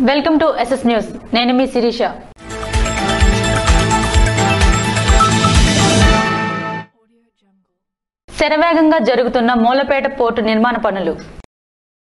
Welcome to SS news. నేను మీ శిరీష. శరవేగంగా జరుగుతున్న మూలపేట పోర్టు నిర్మాణ పనులు.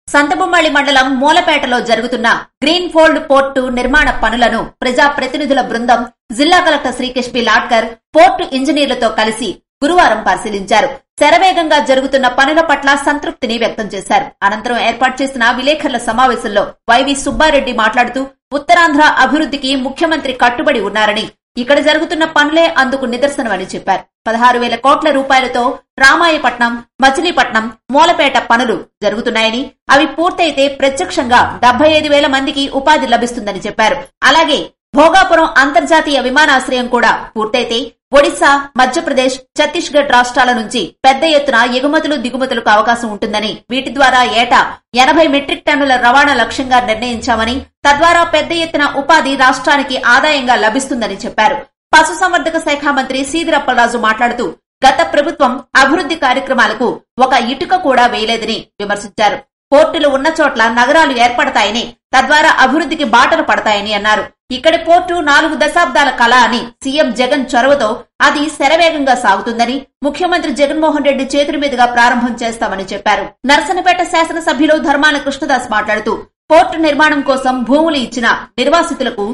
సంతబొమ్మళి మండలం మూలపేటలో జరుగుతున్న గ్రీన్ ఫోల్డ్ పోర్టు నిర్మాణ పనులను ప్రజా ప్రతినిధుల బృందం జిల్లా collector Srikesh P Ladkar port ఇంజనీర్లతో కలిసి గురువారం పరిశీలించారు. శరవేగంగా జరుగుతున్న పనుల పట్ల సంతృప్తిని వ్యక్తం చేశారు. అనంతరం ఏర్పాటు చేసిన విలేకరుల సమావేశంలో వైవి సుబ్బారెడ్డి మాట్లాడుతూ ఉత్తరాంధ్ర అభివృద్ధికి ముఖ్యమంత్రి కట్టుబడి ఉన్నారని, ఇక్కడ జరుగుతున్న పనులే అందుకు నిదర్శనమని చెప్పారు. 16,000 కోట్ల రూపాయలతో రామాయపట్నం, మచిలీపట్నం, మూలపేట పనులు జరుగుతున్నాయని, అవి పూర్తయితే ప్రత్యక్షంగా 75,000 మందికి ఉపాధి లభిస్తుందని చెప్పారు. అలాగే భోగాపురం అంతర్జాతీయ విమానాశ్రయం కూడా పూర్తయితే ఒడిశా, మధ్యప్రదేశ్, ఛత్తీస్గఢ్ రాష్ట్రాల నుంచి పెద్ద ఎత్తున ఎగుమతులు దిగుమతులకు అవకాశం ఉంటుందని, వీటి ద్వారా ఏటా 80 మెట్రిక్ టన్నుల రవాణా లక్ష్యంగా నిర్ణయించామని, తద్వారా పెద్ద ఎత్తున ఉపాధి రాష్ట్రానికి ఆదాయంగా లభిస్తుందని చెప్పారు. పశుసంవర్ధక శాఖ మంత్రి సీదిరప్పలరాజు మాట్లాడుతూ గత ప్రభుత్వం అభివృద్ది కార్యక్రమాలకు ఒక ఇటుక కూడా వేయలేదని విమర్శించారు. పోర్టులు ఉన్న చోట్ల నగరాలు ఏర్పడతాయని, తద్వారా అభివృద్ధికి బాటలు పడతాయని అన్నారు. ఇక్కడి పోర్టు 4 దశాబ్దాల కళ అని, సీఎం జగన్ చొరవతో అది శరవేగంగా సాగుతుందని, ముఖ్యమంత్రి జగన్మోహన్ రెడ్డి చేతుల మీదుగా ప్రారంభం చేస్తామని చెప్పారు. నర్సన్నపేట శాసనసభ్యులు ధర్మాన కృష్ణదాస్ మాట్లాడుతూ పోర్టు నిర్మాణం కోసం భూములు ఇచ్చిన నిర్వాసితులకు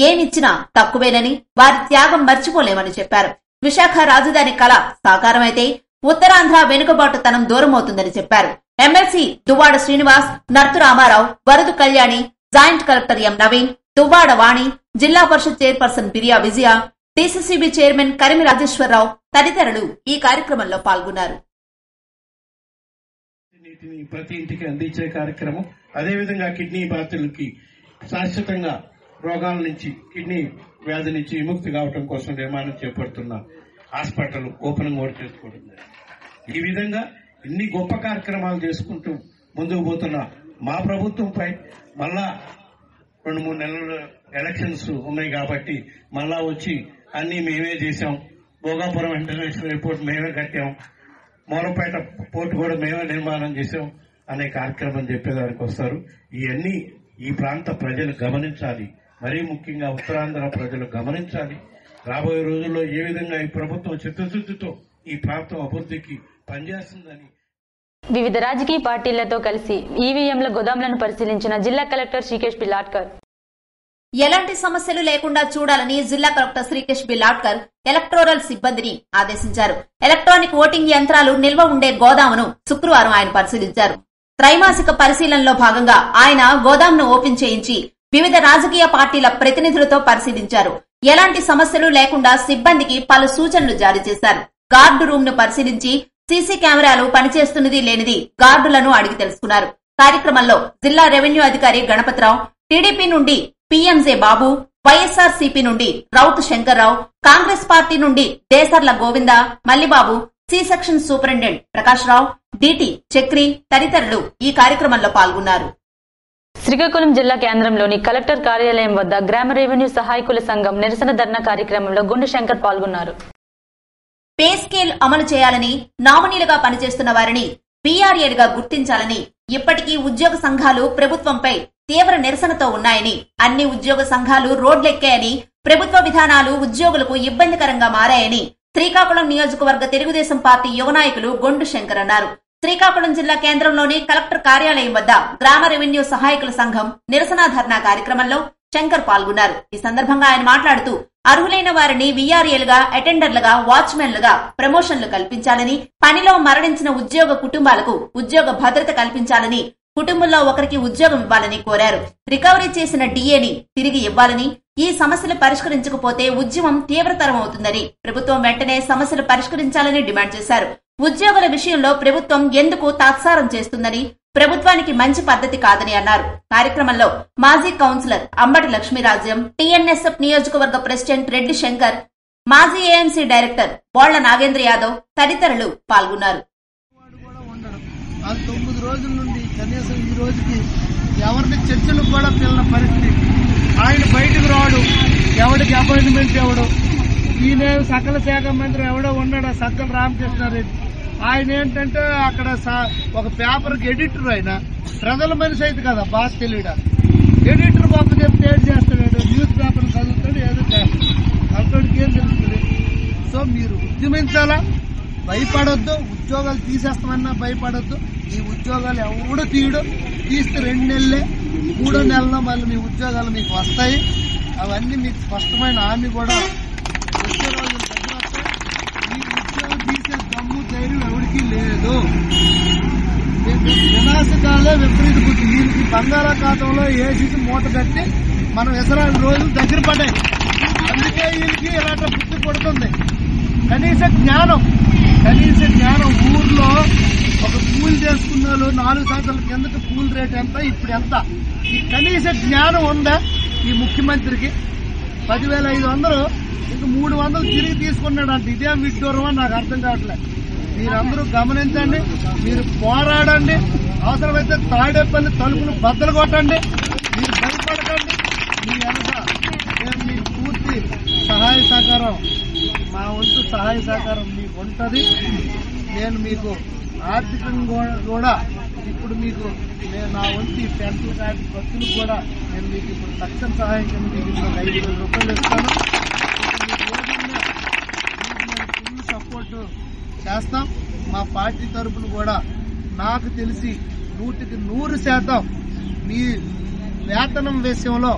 ఏమిచ్చినా తక్కువేనని, వారి త్యాగం మర్చిపోలేమని చెప్పారు. విశాఖ రాజధాని కళ సాకారమైతే ఉత్తరాంధ్ర వెనుకబాటుతనం దూరమవుతుందని చెప్పారు. MLC Duvvada Srinivas, Nartu Ramarao, Varadu Kalyani, joint collector M Naveen, Duvvada Vani, zilla parishad chairperson Biriya Vijaya, TCCB chairman Karimi Rajeswararao తదితరులు ఈ కార్యక్రమంలో పాల్గొన్నారు. నీటిని ప్రతి ఇంటికి అందించే కార్యక్రమం, అదేవిధంగా కిడ్నీ బాధితులకి శాశ్వతంగా రోగాల నుంచి, కిడ్నీ వ్యాధి నుంచి విముక్తి కావడం కోసం నిర్మాణం చేపడుతున్న హాస్పిటల్ ఓపెనింగ్ కూడా చేసుకోవడం. ఈ విధంగా ఇన్ని గొప్ప కార్యక్రమాలు చేసుకుంటూ ముందుకు పోతున్న మా ప్రభుత్వంపై మళ్ళా 2-3 నెలల ఎలక్షన్స్ ఉన్నాయి కాబట్టి మళ్ళా వచ్చి అన్ని మేమే చేశాం, భోగాపురం ఇంటర్నేషనల్ ఎయిర్పోర్ట్ మేమే కట్టాం, మూలపేట పోర్టు కూడా మేమే నిర్మాణం చేశాం అనే కార్యక్రమం చెప్పేదానికి వస్తారు. ఇవన్నీ ఈ ప్రాంత ప్రజలు గమనించాలి, మరీ ముఖ్యంగా ఉత్తరాంధ్ర ప్రజలు గమనించాలి. రాబోయే రోజుల్లో ఏ విధంగా ఈ ప్రభుత్వం చిత్తశుద్ధితో ఈ ప్రాంతం అభివృద్ధికి పనిచేస్తుందని. వివిధ రాజకీయ పార్టీలతో కలిసి ఈవీఎంల గోదాంలను పరిశీలించిన జిల్లా కలెక్టర్ శ్రీకేష్ పి లాడ్కర్. ఎలాంటి సమస్యలు లేకుండా చూడాలని జిల్లా collector Srikesh P Ladkar electoral సిబ్బందిని ఆదేశించారు. ఎలక్ట్రానిక్ ఓటింగ్ యంత్రాలు నిల్వ ఉండే గోదామును శుక్రవారం ఆయన పరిశీలించారు. త్రైమాసిక పరిశీలనలో భాగంగా ఆయన గోదాంను ఓపెన్ చేయించి వివిధ రాజకీయ పార్టీల ప్రతినిధులతో పరిశీలించారు. ఎలాంటి సమస్యలు లేకుండా సిబ్బందికి పలు సూచనలు జారీ చేశారు. గార్డు రూమ్ ను పరిశీలించి సీసీ కెమెరాలు పనిచేస్తున్నది లేనిది గార్డులను అడిగి తెలుసుకున్నారు. కార్యక్రమంలో జిల్లా రెవెన్యూ అధికారి గణపతిరావు, టీడీపీ నుండి పీఎంజే బాబు, వైఎస్ఆర్సీపీ నుండి రౌతు శంకర్రావు, కాంగ్రెస్ పార్టీ నుండి Desarla Govinda, Mallibabu, C section superintendent Prakash Rao, DT Chakri తదితరులు ఈ కార్యక్రమంలో పాల్గొన్నారు. శ్రీకాకుళం జిల్లా కేంద్రంలోని కలెక్టర్ కార్యాలయం వద్ద గ్రామ రెవెన్యూ సహాయకుల సంఘం నిరసన ధర్నా కార్యక్రమంలో గుండు శంకర్ పాల్గొన్నారు. పే స్కేల్ అమలు చేయాలని, నామినీలుగా పనిచేస్తున్న వారిని పీఆర్ఏలుగా గుర్తించాలని, ఇప్పటికీ ఉద్యోగ సంఘాలు ప్రభుత్వంపై తీవ్ర నిరసనతో ఉన్నాయని, అన్ని ఉద్యోగ సంఘాలు రోడ్లెక్కాయని, ప్రభుత్వ విధానాలు ఉద్యోగులకు ఇబ్బందికరంగా మారాయని శ్రీకాకుళం నియోజకవర్గ తెలుగుదేశం పార్టీ యువ నాయకులు గొండు శంకర్ అన్నారు. శ్రీకాకుళం జిల్లా కేంద్రంలోని కలెక్టర్ కార్యాలయం వద్ద గ్రామ రెవెన్యూ సహాయకుల సంఘం నిరసన ధర్నా కార్యక్రమంలో శంకర్ పాల్గొన్నారు. ఈ సందర్భంగా ఆయన మాట్లాడుతూ అర్హులైన వారిని వీఆర్ఏలుగా, అటెండర్లుగా, వాచ్మెన్లుగా ప్రమోషన్లు కల్పించాలని, పనిలో మరణించిన ఉద్యోగ కుటుంబాలకు ఉద్యోగ భద్రత కల్పించాలని, కుటుంబంలో ఒకరికి ఉద్యోగం ఇవ్వాలని కోరారు. రికవరీ చేసిన డిఏని తిరిగి ఇవ్వాలని, ఈ సమస్యలు పరిష్కరించకపోతే ఉద్యమం తీవ్రతరం అవుతుందని, ప్రభుత్వం వెంటనే సమస్యలు పరిష్కరించాలని డిమాండ్ చేశారు. ఉద్యోగుల విషయంలో ప్రభుత్వం ఎందుకు తాత్సారం చేస్తుందని, ప్రభుత్వానికి మంచి పద్ధతి కాదని అన్నారు. కార్యక్రమంలో మాజీ కౌన్సిలర్ అంబటి లక్ష్మీరాజ్యం, టీఎన్ఎస్ఎఫ్ నియోజకవర్గ ప్రెసిడెంట్ రెడ్డి శంకర్, మాజీ ఏఎంసీ డైరెక్టర్ బోళ్ల నాగేంద్ర యాదవ్ తదితరులు పాల్గొన్నారు. 9 రోజుల నుండి కనీసం ఈ రోజుకి ఎవరిని చర్చలకు కూడా పిల్లల పరిస్థితి. ఆయన బయటకు రాడు, ఎవడికి అపాయింట్మెంట్ ఎవడు, ఈయన సకల శాఖ మంత్రి ఎవడో ఉన్నాడు, సక్కల రామకృష్ణారెడ్డి. ఆయన ఏంటంటే అక్కడ ఒక పేపర్కి ఎడిటర్, ఆయన ప్రజల మనిషి అయితే కదా బాగా తెలియడా. ఎడిటర్ బాబు చెప్తే ఏం చేస్తాడు, న్యూస్ పేపర్ చదువుతాడు, ఏదో చేస్తాడు. అక్కడికి ఏం తెలుస్తుంది? సో మీరు ఉద్యమించాలా, భయపడొద్దు. ఉద్యోగాలు తీసేస్తామన్నా భయపడొద్దు. ఈ ఉద్యోగాలు ఎవడు తీయడు. తీస్తే 2 నెలలే, 3వ నెలలో మళ్ళీ మీ ఉద్యోగాలు మీకు వస్తాయి. అవన్నీ మీకు స్పష్టమైన హామీ కూడా వచ్చే రోజులు దగ్గర వస్తాయి. ఈ ఉద్యోగం తీసే దమ్ము ధైర్యం ఎవరికి లేదు. వినాశకాలే విపరీత బుద్ధి. దీనికి బంగాళాఖాతంలో వేసి మూట కట్టి మనం విసరాని రోజులు దగ్గర పడ్డాయి. అందుకే వీళ్ళకి ఇలాంటి బుద్ధి పడుతుంది. కనీస జ్ఞానం ఊర్లో ఒక కూలి చేసుకున్న వాళ్ళు 4 సంవత్సరాల కిందట కూలి రేట్ ఎంత, ఇప్పుడు ఎంత, ఈ కనీస జ్ఞానం ఉందా ఈ ముఖ్యమంత్రికి? 10,500 ఇంక 300 తిరిగి తీసుకున్నాడంట. ఇదేం విడ్డూరం అని నాకు అర్థం కావట్లేదు. మీరందరూ గమనించండి, మీరు పోరాడండి. అవసరమైతే తాడేపల్లి తలుపులు బద్దలు కొట్టండి. మీరు భయపడకండి. మీ వెనక మేము మీకు పూర్తి సహాయ సహకారం, మా వంతు సహాయ సహకారం మీకు ఉంటుంది. నేను మీకు ఆర్థికంగా కూడా ఇప్పుడు మీకు నా వంతు ఈ పెన్షన్ కార్డు ఖర్చులు కూడా నేను మీకు ఇప్పుడు తక్షణ సహాయం కింద మీకు 5,000 రూపాయలు ఇస్తాను. ఫుల్ సపోర్ట్ చేస్తాం. మా పార్టీ తరఫున కూడా నాకు తెలిసి 100% మీ వేతనం విషయంలో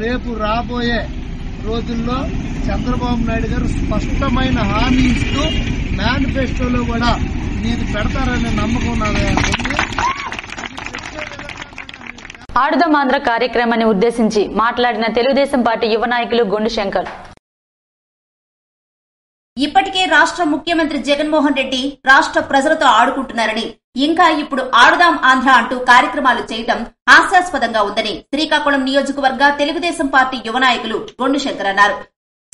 రేపు రాబోయే రోజుల్లో చంద్రబాబు నాయుడు గారు స్పష్టమైన హామీ ఇస్తూ మేనిఫెస్టోలో కూడా మీరు పెడతారనే నమ్మకం నాకు ఉంది. ఆడుదాం ఆంధ్ర కార్యక్రమాన్ని ఉద్దేశించి మాట్లాడిన తెలుగుదేశం పార్టీ యువ నాయకులు గొండు శంకర్, ఇప్పటికే రాష్ట్ర ముఖ్యమంత్రి జగన్మోహన్ రెడ్డి రాష్ట్ర ప్రజలతో ఆడుకుంటున్నారని, ఇంకా ఇప్పుడు ఆడుదాం ఆంధ్ర అంటూ కార్యక్రమాలు చేయటం హాస్యాస్పదంగా ఉందని శ్రీకాకుళం నియోజకవర్గ తెలుగుదేశం పార్టీ యువ నాయకులు గొండు శంకర్ అన్నారు.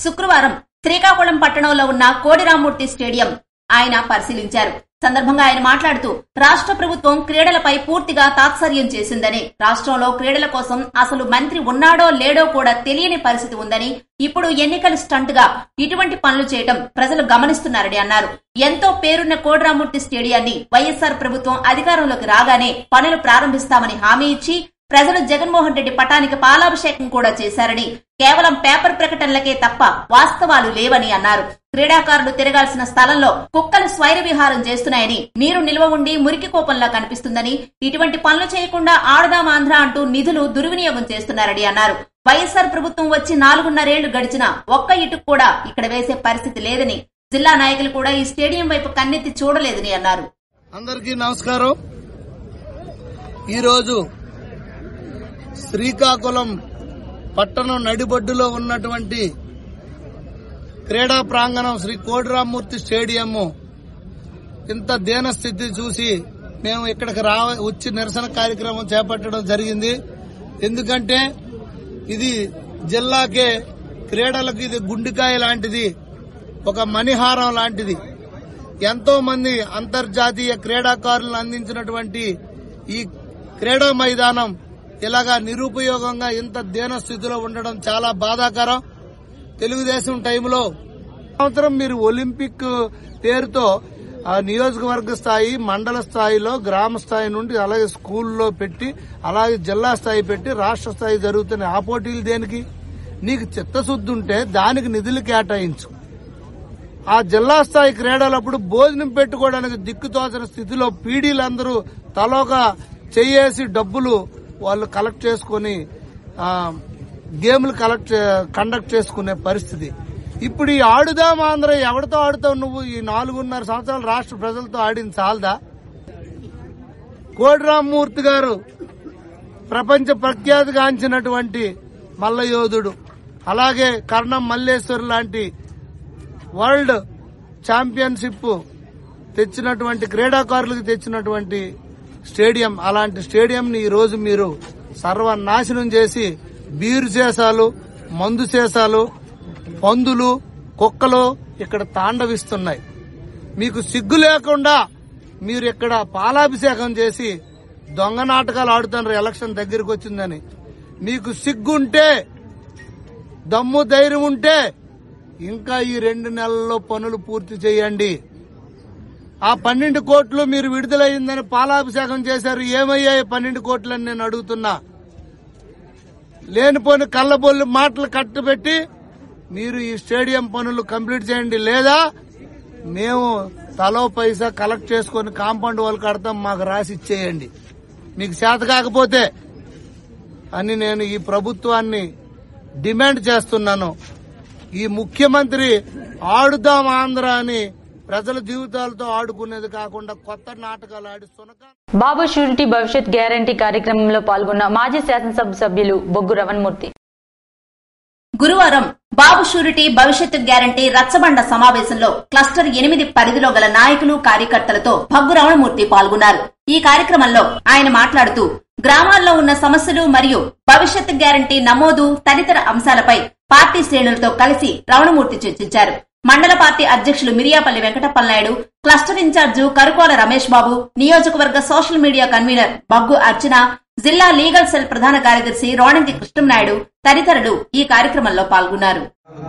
శుక్రవారం శ్రీకాకుళం పట్టణంలో ఉన్న కోడిరామ్మూర్తి స్టేడియం ఆయన పరిశీలించారు. సందర్భంగా ఆయన మాట్లాడుతూ రాష్ట్ర ప్రభుత్వం క్రీడలపై పూర్తిగా తాత్సర్యం చేసిందని, రాష్ట్రంలో క్రీడల కోసం అసలు మంత్రి ఉన్నాడో లేడో కూడా తెలియని పరిస్థితి ఉందని, ఇప్పుడు ఎన్నికల స్టంట్ గా ఇటువంటి పనులు చేయడం ప్రజలు గమనిస్తున్నారని అన్నారు. ఎంతో పేరున్న కోడిరామ్మూర్తి స్టేడియాన్ని వైఎస్ఆర్ ప్రభుత్వం అధికారంలోకి రాగానే పనులు ప్రారంభిస్తామని హామీ ఇచ్చి ప్రజలు జగన్మోహన్ రెడ్డి పటానికి పాలాభిషేకం కూడా చేశారని, కేవలం పేపర్ ప్రకటనలకే తప్ప వాస్తవాలు లేవని అన్నారు. క్రీడాకారులు తిరగాల్సిన స్థలంలో కుక్కలు స్వైర విహారం చేస్తున్నాయని, నీరు నిల్వ ఉండి మురికి కోపంలా కనిపిస్తుందని, ఇటువంటి పనులు చేయకుండా ఆడుదాం ఆంధ్ర అంటూ నిధులు దుర్వినియోగం చేస్తున్నారని అన్నారు. వైఎస్ఆర్ ప్రభుత్వం వచ్చి 4.5 ఏళ్లు గడిచినా ఒక్క ఇటుకు కూడా ఇక్కడ వేసే పరిస్థితి లేదని, జిల్లా నాయకులు కూడా ఈ స్టేడియం వైపు కన్నెత్తి చూడలేదని అన్నారు. అందరికీ నమస్కారం. ఈరోజు శ్రీకాకుళం పట్టణం నడిబొడ్డులో ఉన్నటువంటి క్రీడా ప్రాంగణం శ్రీ కోడిరామ్మూర్తి స్టేడియం ఇంత దీనస్థితి చూసి మేము ఇక్కడికి వచ్చి నిరసన కార్యక్రమం చేపట్టడం జరిగింది. ఎందుకంటే ఇది జిల్లాకే క్రీడలకు ఇది గుండెకాయ లాంటిది, ఒక మణిహారం లాంటిది. ఎంతో మంది అంతర్జాతీయ క్రీడాకారులను అందించినటువంటి ఈ క్రీడా మైదానం ఇలాగా నిరుపయోగంగా ఇంత దీనస్థితిలో ఉండడం చాలా బాధాకరం. తెలుగుదేశం టైంలో సంవత్సరం మీరు ఒలింపిక్ పేరుతో నియోజకవర్గ స్థాయి, మండల స్థాయిలో, గ్రామ స్థాయి నుండి అలాగే స్కూల్లో పెట్టి, అలాగే జిల్లా స్థాయి పెట్టి రాష్ట్ర స్థాయి జరుగుతున్నాయి. ఆ పోటీలు దేనికి? నీకు చిత్తశుద్ధి ఉంటే దానికి నిధులు కేటాయించు. ఆ జిల్లా స్థాయి క్రీడలప్పుడు భోజనం పెట్టుకోవడానికి దిక్కుతోచిన స్థితిలో పీడీలందరూ తలోగా చేసి డబ్బులు వాళ్ళు కలెక్ట్ చేసుకుని గేమ్లు కండక్ట్ చేసుకునే పరిస్థితి. ఇప్పుడు ఈ ఆడుదాం ఆంధ్ర ఎవరితో ఆడుతావు నువ్వు? ఈ 4.5 సంవత్సరాలు రాష్ట్ర ప్రజలతో ఆడింది చాలదా? కోడిరామ్మూర్తి గారు ప్రపంచ ప్రఖ్యాతిగాంచినటువంటి మల్లయోధుడు, అలాగే కర్ణం మల్లేశ్వర్ లాంటి వరల్డ్ ఛాంపియన్షిప్ తెచ్చినటువంటి క్రీడాకారులకు తెచ్చినటువంటి స్టేడియం, అలాంటి స్టేడియంని ఈ రోజు మీరు సర్వనాశనం చేసి బీరు సీసాలు, మందు సీసాలు, పందులు, కుక్కలు ఇక్కడ తాండవిస్తున్నాయి. మీకు సిగ్గు లేకుండా మీరు ఇక్కడ పాలాభిషేకం చేసి దొంగ నాటకాలు ఆడుతున్నారు ఎలక్షన్ దగ్గరికి వచ్చిందని. మీకు సిగ్గుంటే, దమ్ము ధైర్యం ఉంటే ఇంకా ఈ 2 నెలల్లో పనులు పూర్తి చేయండి. ఆ 12 కోట్లు మీరు విడుదలయ్యిందని పాలాభిషేకం చేశారు. ఏమయ్యాయి 12 కోట్లని నేను అడుగుతున్నా. లేనిపోని కళ్ళబొల్లి మాటలు కట్టుబెట్టి మీరు ఈ స్టేడియం పనులు కంప్లీట్ చేయండి, లేదా మేము తలో పైసా కలెక్ట్ చేసుకుని కాంపౌండ్ వాళ్ళు కడతాం, మాకు రాసి ఇచ్చేయండి మీకు చేత కాకపోతే అని నేను ఈ ప్రభుత్వాన్ని డిమాండ్ చేస్తున్నాను. ఈ ముఖ్యమంత్రి ఆడుదాం ఆంధ్ర అని ప్రజల జీవితాలతో ఆడుకునేది కాకుండా కొత్త నాటకాలు ఆడి బాబు షూరిటీ భవిష్యత్ గ్యారంటీ కార్యక్రమంలో పాల్గొన్న మాజీ శాసనసభ సభ్యులు బొగ్గు రవణమూర్తి గురువారం బాబు షూరిటీ భవిష్యత్తు గ్యారంటీ రచ్చబండ సమావేశంలో క్లస్టర్ 8 పరిధిలో గల నాయకులు కార్యకర్తలతో భగ్గు రవణమూర్తి పాల్గొన్నారు. ఈ కార్యక్రమంలో ఆయన మాట్లాడుతూ గ్రామాల్లో ఉన్న సమస్యలు మరియు భవిష్యత్తు గ్యారంటీ నమోదు తదితర అంశాలపై పార్టీ శ్రేణులతో కలిసి రవణమూర్తి చర్చించారు. మండల పార్టీ అధ్యక్షులు మిరియాపల్లి వెంకటప్పలనాయుడు, క్లస్టర్ ఇన్ఛార్జు కరుకోల రమేష్ బాబు, నియోజకవర్గ సోషల్ మీడియా కన్వీనర్ బగ్గు అర్చన, జిల్లా లీగల్ సెల్ ప్రధాన కార్యదర్శి రోణంకి కృష్ణనాయుడు తదితరులు ఈ కార్యక్రమంలో పాల్గొన్నారు.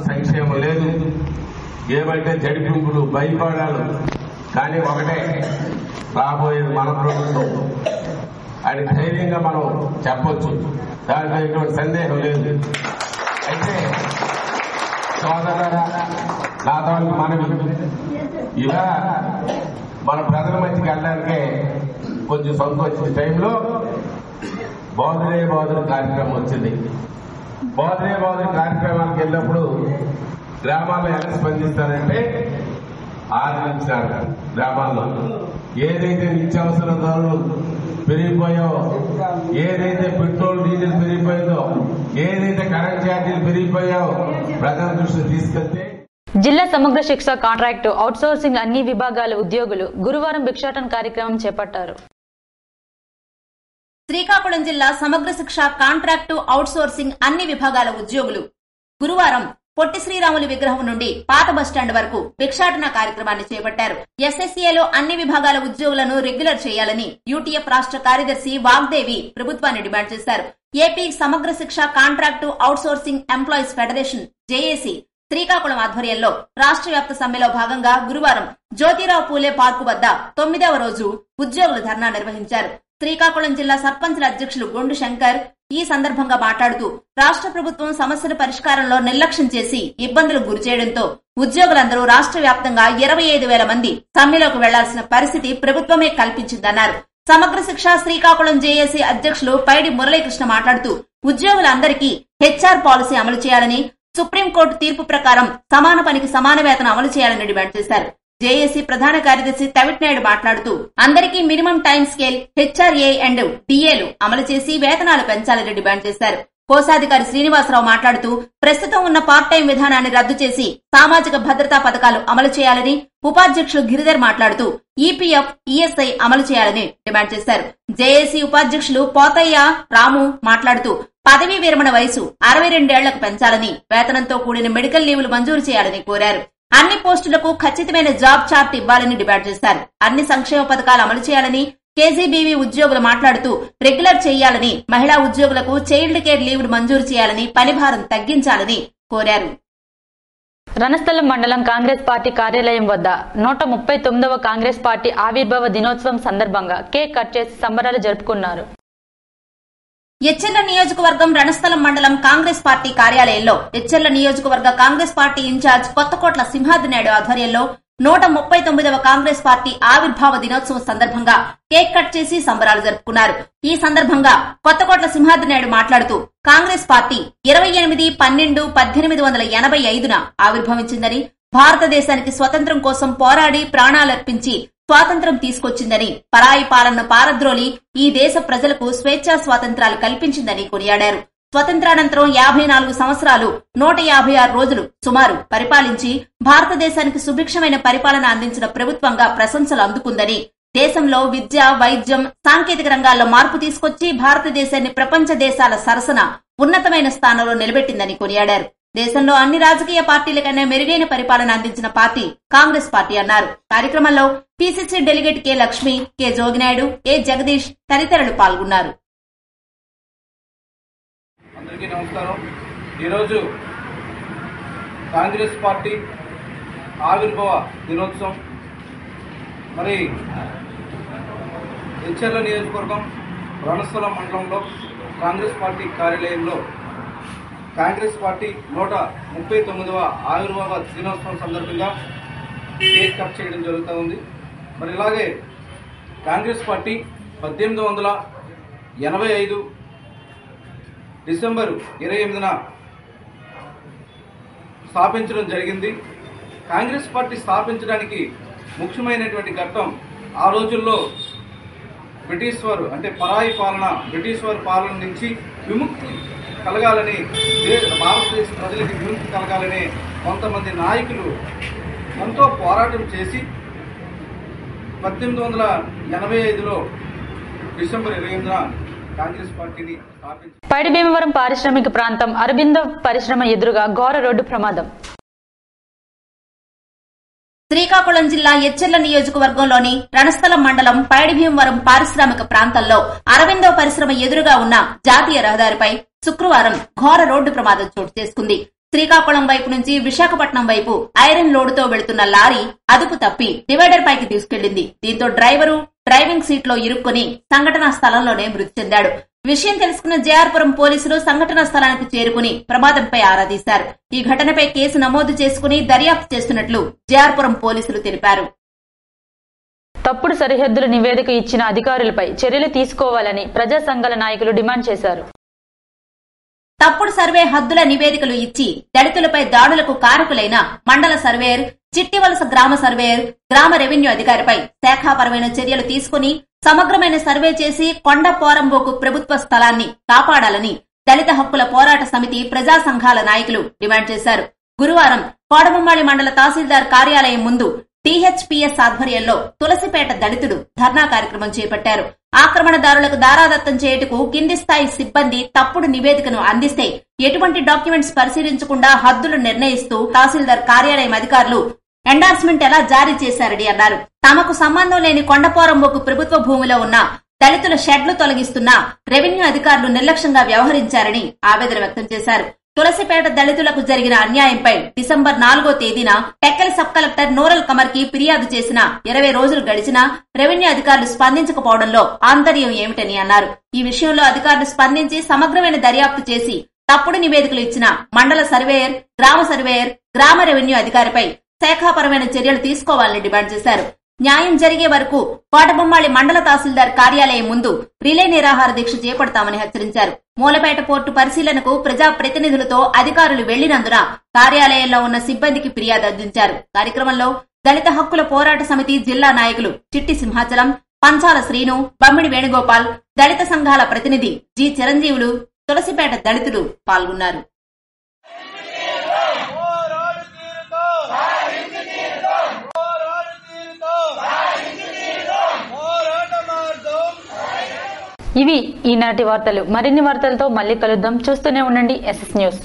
సంక్షేమం లేదు, ఏమంటే జడిపింపులు భయపడాలి, కానీ ఒకటే రాబోయేది మన ప్రభుత్వం అని ధైర్యంగా మనం చెప్పొచ్చు, దాంట్లో ఎటువంటి సందేహం లేదు. అయితే సోదరులారా, నాతో మనవి ఇలా మన ప్రజల మధ్యకి వెళ్ళడానికే కొంచెం సంకోచించిన టైంలో బోధనే బోధన కార్యక్రమం వచ్చింది. బోధనే బోధన కార్యక్రమానికి వెళ్ళినప్పుడు గ్రామాల్లో ఎలా స్పందిస్తారంటే ఆదరించినారు. గ్రామాల్లో ఏదైతే నిత్యావసర ధరలు పెరిగిపోయావో, ఏదైతే పెట్రోల్ డీజిల్ పెరిగిపోయిందో, ఏదైతే కరెంట్ ఛార్జీలు పెరిగిపోయావో ప్రజల దృష్టి తీసుకెళ్తే జిల్లా సమగ్ర శిక్ష కాంట్రాక్టు అవుట్సోర్సింగ్ అన్ని విభాగాల ఉద్యోగులు గురువారం భిక్షాటన కార్యక్రమం చేపట్టారు. శ్రీకాకుళం జిల్లా సమగ్ర శిక్ష కాంట్రాక్టు అవుట్సోర్సింగ్ అన్ని విభాగాల ఉద్యోగులు గురువారం పొట్టి శ్రీరాములు విగ్రహం నుండి పాత బస్టాండ్ వరకు భిక్షాటన కార్యక్రమాన్ని చేపట్టారు. ఎస్ఎస్ఏలో అన్ని విభాగాల ఉద్యోగులను రెగ్యులర్ చేయాలని యూటీఎఫ్ రాష్ట్ర కార్యదర్శి వాగ్దేవి ప్రభుత్వాన్ని డిమాండ్ చేశారు. ఏపీ సమగ్ర శిక్ష contract outsourcing employees federation JAC Srikakulam ఆధ్వర్యంలో రాష్ట్ర వ్యాప్త సమ్మెలో భాగంగా గురువారం జ్యోతిరావు పూలే పార్కు వద్ద 9వ రోజు ఉద్యోగులు ధర్నా నిర్వహించారు. శ్రీకాకుళం జిల్లా సర్పంచుల అధ్యక్షులు గొండు శంకర్ ఈ సందర్భంగా మాట్లాడుతూ రాష్ట్ర ప్రభుత్వం సమస్యల పరిష్కారంలో నిర్లక్ష్యం చేసి ఇబ్బందులకు గురిచేయడంతో ఉద్యోగులందరూ రాష్ట్ర వ్యాప్తంగా 25,000 మంది సమ్మెలోకి వెళ్లాల్సిన పరిస్థితి ప్రభుత్వమే కల్పించిందన్నారు. సమగ్ర శిక్ష శ్రీకాకుళం జేఏసీ అధ్యక్షులు పైడి మురళీకృష్ణ మాట్లాడుతూ ఉద్యోగులందరికీ హెచ్ఆర్ పాలసీ అమలు చేయాలని, సుప్రీంకోర్టు తీర్పు ప్రకారం సమాన పనికి సమాన వేతనం అమలు చేయాలని డిమాండ్ చేశారు. జేఏసీ ప్రధాన కార్యదర్శి తవిట్నాయుడు మాట్లాడుతూ అందరికీ minimum time scale HRA and డిఏలు అమలు చేసి వేతనాలు పెంచాలని డిమాండ్ చేశారు. కోశాధికారి శ్రీనివాసరావు మాట్లాడుతూ ప్రస్తుతం ఉన్న పార్ట్ టైం విధానాన్ని రద్దు చేసి సామాజిక భద్రతా పథకాలు అమలు చేయాలని, ఉపాధ్యక్షులు గిరిధర్ మాట్లాడుతూ ఈపీఎఫ్, ఈఎస్ఐ అమలు చేయాలని డిమాండ్ చేశారు. జేఏసీ ఉపాధ్యక్షులు పోతయ్య రాము మాట్లాడుతూ పదవీ విరమణ వయసు 62 ఏళ్లకు పెంచాలని, వేతనంతో కూడిన మెడికల్ లీవులు మంజూరు చేయాలని కోరారు. అన్ని పోస్టులకు ఖచ్చితమైన జాబ్ చార్ట్ ఇవ్వాలని డిమాండ్ చేశారు. అన్ని సంక్షేమ పథకాలు అమలు చేయాలని, కేజీబీవీ ఉద్యోగులు మాట్లాడుతూ రెగ్యులర్ చేయాలని, మహిళా ఉద్యోగులకు చైల్డ్ కేర్ లీవులు మంజూరు చేయాలని, పనిభారం తగ్గించాలని కోరారు. రణస్థలం మండలం కాంగ్రెస్ పార్టీ కార్యాలయం వద్ద 139వ కాంగ్రెస్ పార్టీ ఆవిర్భావ దినోత్సవం సందర్భంగా కేక్ కట్ చేసి సంబరాలు జరుపుకున్నారు. ఎచ్చెర్ల నియోజకవర్గం రణస్థలం మండలం కాంగ్రెస్ పార్టీ కార్యాలయంలో ఎచ్చెర్ల నియోజకవర్గ కాంగ్రెస్ పార్టీ ఇన్ఛార్జ్ కొత్తకోట్ల సింహాద్రి నాయుడు ఆధ్వర్యంలో 139వ కాంగ్రెస్ పార్టీ ఆవిర్భావ దినోత్సవం సందర్భంగా కేక్ కట్ చేసి సంబరాలు జరుపుకున్నారు. ఈ సందర్భంగా కొత్తకోట్ల సింహాద్రి నాయుడు మాట్లాడుతూ కాంగ్రెస్ పార్టీ 28/12/1885న ఆవిర్భవించిందని, భారతదేశానికి స్వతంత్రం కోసం పోరాడి ప్రాణాలర్పించి స్వాతంత్రం తీసుకొచ్చిందని, పరాయి పాలనను పారద్రోలి ఈ దేశ ప్రజలకు స్వేచ్ఛా స్వాతంత్రాలు కల్పించిందని కొనియాడారు. స్వతంత్రానంతరం 54 సంవత్సరాలు 156 రోజులు సుమారు పరిపాలించి భారతదేశానికి సుభిక్షమైన పరిపాలన అందించిన ప్రభుత్వంగా ప్రశంసలు అందుకుందని, దేశంలో విద్య, వైద్యం, సాంకేతిక రంగాల్లో మార్పు తీసుకొచ్చి భారతదేశాన్ని ప్రపంచ దేశాల సరసన ఉన్నతమైన స్థానంలో నిలబెట్టిందని కొనియాడారు. దేశంలో అన్ని రాజకీయ పార్టీల కన్నా మెరుగైన పరిపాలన అందించిన పార్టీ కాంగ్రెస్ పార్టీ అన్నారు. కార్యక్రమంలో PCC delegate K Lakshmi, K Joginaidu, A Jagadish తదితరులు పాల్గొన్నారు. అందరికీ నమస్కారం. ఈరోజు కాంగ్రెస్ పార్టీ ఆవిర్భావ దినోత్సవం. మరి ఎచ్చెర్ల నియోజకవర్గం రణస్థలం మండలంలో కాంగ్రెస్ పార్టీ కార్యాలయంలో కాంగ్రెస్ పార్టీ 139వ ఆవిర్భావ దినోత్సవం సందర్భంగా కేక్ కట్ చేయడం జరుగుతూ ఉంది. మరి ఇలాగే కాంగ్రెస్ పార్టీ 1885 డిసెంబర్ 28న స్థాపించడం జరిగింది. కాంగ్రెస్ పార్టీ స్థాపించడానికి ముఖ్యమైనటువంటి ఘట్టం ఆ రోజుల్లో బ్రిటిష్ వారు అంటే పరాయి పాలన, బ్రిటిష్ వారి పాలన నుంచి విముక్తి కలగాలని, భారతదేశ ప్రజలకి విముక్తి కలగాలని కొంతమంది నాయకులు ఎంతో పోరాటం చేసి 1885లో డిసెంబర్ 28న కాంగ్రెస్ పార్టీని స్థాపించారు. పైడి భీమవరం పారిశ్రామిక ప్రాంతం అరబిందో పరిశ్రమ ఎదురుగా ఘోర రోడ్డు ప్రమాదం. శ్రీకాకుళం జిల్లా ఎచ్చెర్ల నియోజకవర్గంలోని రణస్థలం మండలం పైడి భీమవరం పారిశ్రామిక ప్రాంతంలో అరవిందో పరిశ్రమ ఎదురుగా ఉన్న జాతీయ రహదారిపై శుక్రవారం ఘోర రోడ్డు ప్రమాదం చోటు చేసుకుంది. శ్రీకాకుళం వైపు నుంచి విశాఖపట్నం వైపు ఐరన్ లోడుతో వెళుతున్న లారీ అదుపు తప్పి డివైడర్ పైకి తీసుకెళ్లింది. దీంతో డ్రైవరు డ్రైవింగ్ సీట్ లో ఇరుక్కుని సంఘటనా స్థలంలోనే మృతి చెందాడు. విషయం తెలుసుకున్న జేఆర్పురం పోలీసులు సంఘటనా స్థలానికి చేరుకుని ప్రమాదంపై ఆరా తీశారు. ఈ ఘటనపై కేసు నమోదు చేసుకుని దర్యాప్తు చేస్తున్నట్లు జేఆర్పురం పోలీసులు తెలిపారు. తప్పుడు సరిహద్దుల నివేదిక ఇచ్చిన అధికారులపై చర్యలు తీసుకోవాలని ప్రజా సంఘాల నాయకులు డిమాండ్ చేశారు. తప్పుడు సర్వే హద్దుల నివేదికలు ఇచ్చి దళితులపై దాడులకు కారకులైన మండల సర్వేయర్, చిట్టివలస గ్రామ సర్వేయర్, గ్రామ రెవెన్యూ అధికారిపై శాఖాపరమైన చర్యలు తీసుకుని సమగ్రమైన సర్వే చేసి కొండ పోరంబోకు ప్రభుత్వ స్థలాన్ని కాపాడాలని దళిత హక్కుల పోరాట సమితి ప్రజా సంఘాల నాయకులు డిమాండ్ చేశారు. గురువారం కోడబొమ్మాళి మండల తహసీల్దార్ కార్యాలయం ముందు టీహెచ్పీఎస్ ఆధ్వర్యంలో తులసిపేట దళితుడు ధర్నా కార్యక్రమం చేపట్టారు. ఆక్రమణదారులకు దారాదత్తం చేయుటకు కింది స్థాయి సిబ్బంది తప్పుడు నివేదికను అందిస్తే ఎటువంటి డాక్యుమెంట్స్ పరిశీలించకుండా హద్దులు నిర్ణయిస్తూ తహసీల్దార్ కార్యాలయం అధికారులు ఎండార్స్మెంట్ ఎలా జారీ చేశారని అన్నారు. తమకు సంబంధం లేని కొండపోరంబోకు ప్రభుత్వ భూమిలో ఉన్న దళితుల షెడ్లు తొలగిస్తున్నా రెవెన్యూ అధికారులు నిర్లక్ష్యంగా వ్యవహరించారని ఆవేదన వ్యక్తం చేశారు. తులసిపేట దళితులకు జరిగిన అన్యాయంపై డిసెంబర్ 4వ తేదీన టెక్కలి సబ్ కలెక్టర్ నూరల్ కమర్ కి ఫిర్యాదు చేసిన 20 రోజులు గడిచినా రెవెన్యూ అధికారులు స్పందించకపోవడంలో ఆంతర్యం ఏమిటని అన్నారు. ఈ విషయంలో అధికారులు స్పందించి సమగ్రమైన దర్యాప్తు చేసి తప్పుడు నివేదికలు ఇచ్చిన మండల సర్వేయర్, గ్రామ సర్వేయర్, గ్రామ రెవెన్యూ అధికారిపై శాఖాపరమైన చర్యలు తీసుకోవాలని డిమాండ్ చేశారు. న్యాయం జరిగే వరకు కోటబొమ్మాళి మండల తహసీల్దార్ కార్యాలయం ముందు రిలే నిరాహార దీక్ష చేపడతామని హెచ్చరించారు. మూలపేట పోర్టు పరిశీలనకు ప్రజా ప్రతినిధులతో అధికారులు వెళ్లినందున కార్యాలయంలో ఉన్న సిబ్బందికి ఫిర్యాదు అందించారు. కార్యక్రమంలో దళిత హక్కుల పోరాట సమితి జిల్లా నాయకులు చిట్టి సింహాచలం, పంచాల శ్రీను, బమ్మిడి వేణుగోపాల్, దళిత సంఘాల ప్రతినిధి జి చిరంజీవులు, తులసిపేట దళితులు పాల్గొన్నారు. ఇవి ఈనాటి వార్తలు. మరిన్ని వార్తలతో మళ్ళీ కలుద్దాం. చూస్తూనే ఉండండి SS న్యూస్.